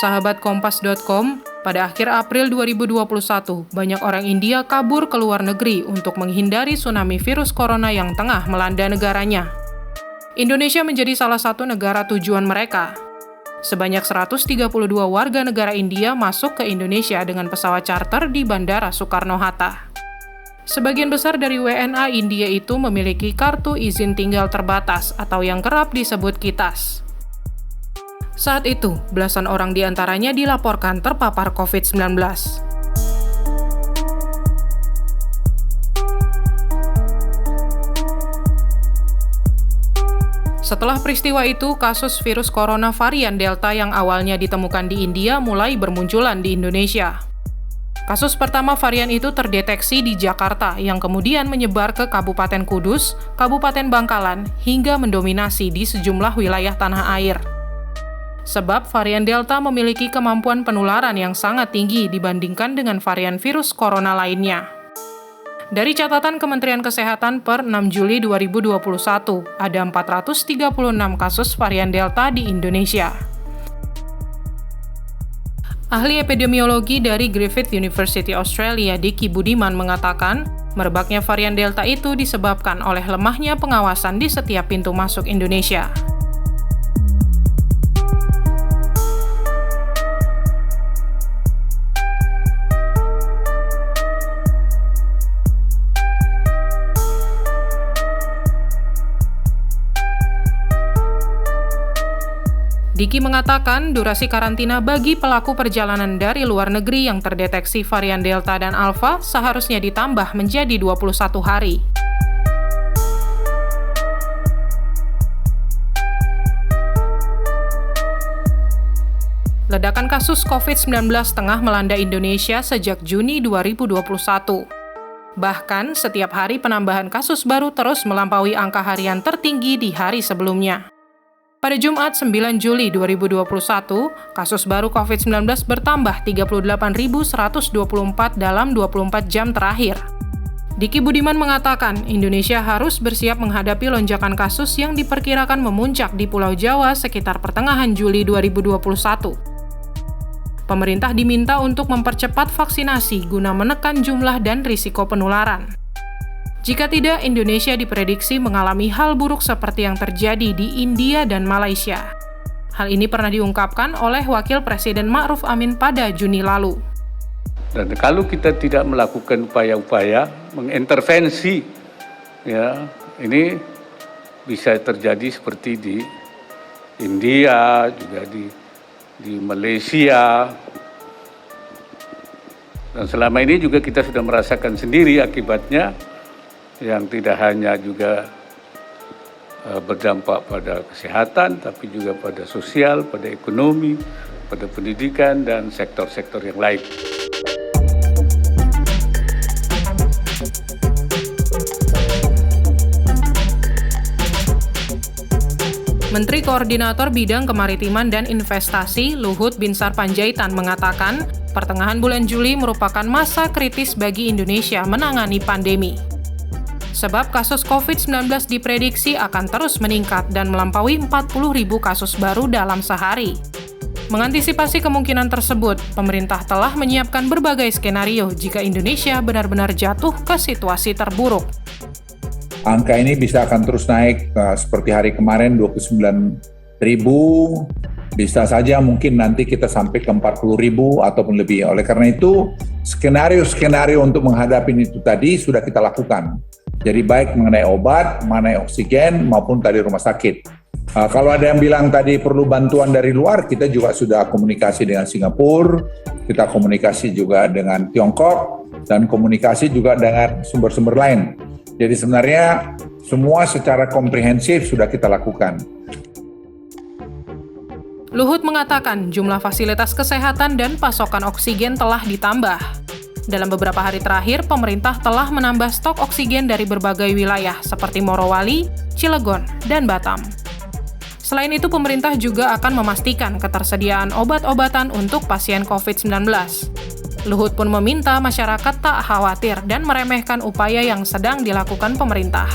sahabat Kompas.com, pada akhir April 2021, banyak orang India kabur ke luar negeri untuk menghindari tsunami virus corona yang tengah melanda negaranya. Indonesia menjadi salah satu negara tujuan mereka. Sebanyak 132 warga negara India masuk ke Indonesia dengan pesawat charter di Bandara Soekarno-Hatta. Sebagian besar dari WNA India itu memiliki kartu izin tinggal terbatas atau yang kerap disebut KITAS. Saat itu, belasan orang di antaranya dilaporkan terpapar COVID-19. Setelah peristiwa itu, kasus virus corona varian Delta yang awalnya ditemukan di India mulai bermunculan di Indonesia. Kasus pertama varian itu terdeteksi di Jakarta, yang kemudian menyebar ke Kabupaten Kudus, Kabupaten Bangkalan, hingga mendominasi di sejumlah wilayah tanah air. Sebab varian Delta memiliki kemampuan penularan yang sangat tinggi dibandingkan dengan varian virus corona lainnya. Dari catatan Kementerian Kesehatan per 6 Juli 2021, ada 436 kasus varian Delta di Indonesia. Ahli epidemiologi dari Griffith University Australia, Diki Budiman, mengatakan merebaknya varian Delta itu disebabkan oleh lemahnya pengawasan di setiap pintu masuk Indonesia. Diki mengatakan durasi karantina bagi pelaku perjalanan dari luar negeri yang terdeteksi varian Delta dan Alpha seharusnya ditambah menjadi 21 hari. Ledakan kasus COVID-19 tengah melanda Indonesia sejak Juni 2021. Bahkan, setiap hari penambahan kasus baru terus melampaui angka harian tertinggi di hari sebelumnya. Pada Jumat 9 Juli 2021, kasus baru COVID-19 bertambah 38.124 dalam 24 jam terakhir. Diki Budiman mengatakan Indonesia harus bersiap menghadapi lonjakan kasus yang diperkirakan memuncak di Pulau Jawa sekitar pertengahan Juli 2021. Pemerintah diminta untuk mempercepat vaksinasi guna menekan jumlah dan risiko penularan. Jika tidak, Indonesia diprediksi mengalami hal buruk seperti yang terjadi di India dan Malaysia. Hal ini pernah diungkapkan oleh Wakil Presiden Ma'ruf Amin pada Juni lalu. Dan kalau kita tidak melakukan upaya-upaya mengintervensi, ya, ini bisa terjadi seperti di India, juga di Malaysia. Dan selama ini juga kita sudah merasakan sendiri akibatnya, yang tidak hanya juga berdampak pada kesehatan, tapi juga pada sosial, pada ekonomi, pada pendidikan, dan sektor-sektor yang lain. Menteri Koordinator Bidang Kemaritiman dan Investasi Luhut Binsar Panjaitan mengatakan, pertengahan bulan Juli merupakan masa kritis bagi Indonesia menangani pandemi. Sebab kasus COVID-19 diprediksi akan terus meningkat dan melampaui 40.000 kasus baru dalam sehari. Mengantisipasi kemungkinan tersebut, pemerintah telah menyiapkan berbagai skenario jika Indonesia benar-benar jatuh ke situasi terburuk. Angka ini bisa akan terus naik seperti hari kemarin 29.000, bisa saja mungkin nanti kita sampai ke 40.000 ataupun lebih. Oleh karena itu, skenario-skenario untuk menghadapi itu tadi sudah kita lakukan. Jadi baik mengenai obat, mengenai oksigen, maupun tadi rumah sakit. Kalau ada yang bilang tadi perlu bantuan dari luar, kita juga sudah komunikasi dengan Singapura, kita komunikasi juga dengan Tiongkok, dan komunikasi juga dengan sumber-sumber lain. Jadi sebenarnya semua secara komprehensif sudah kita lakukan. Luhut mengatakan jumlah fasilitas kesehatan dan pasokan oksigen telah ditambah. Dalam beberapa hari terakhir, pemerintah telah menambah stok oksigen dari berbagai wilayah seperti Morowali, Cilegon, dan Batam. Selain itu, pemerintah juga akan memastikan ketersediaan obat-obatan untuk pasien COVID-19. Luhut pun meminta masyarakat tak khawatir dan meremehkan upaya yang sedang dilakukan pemerintah.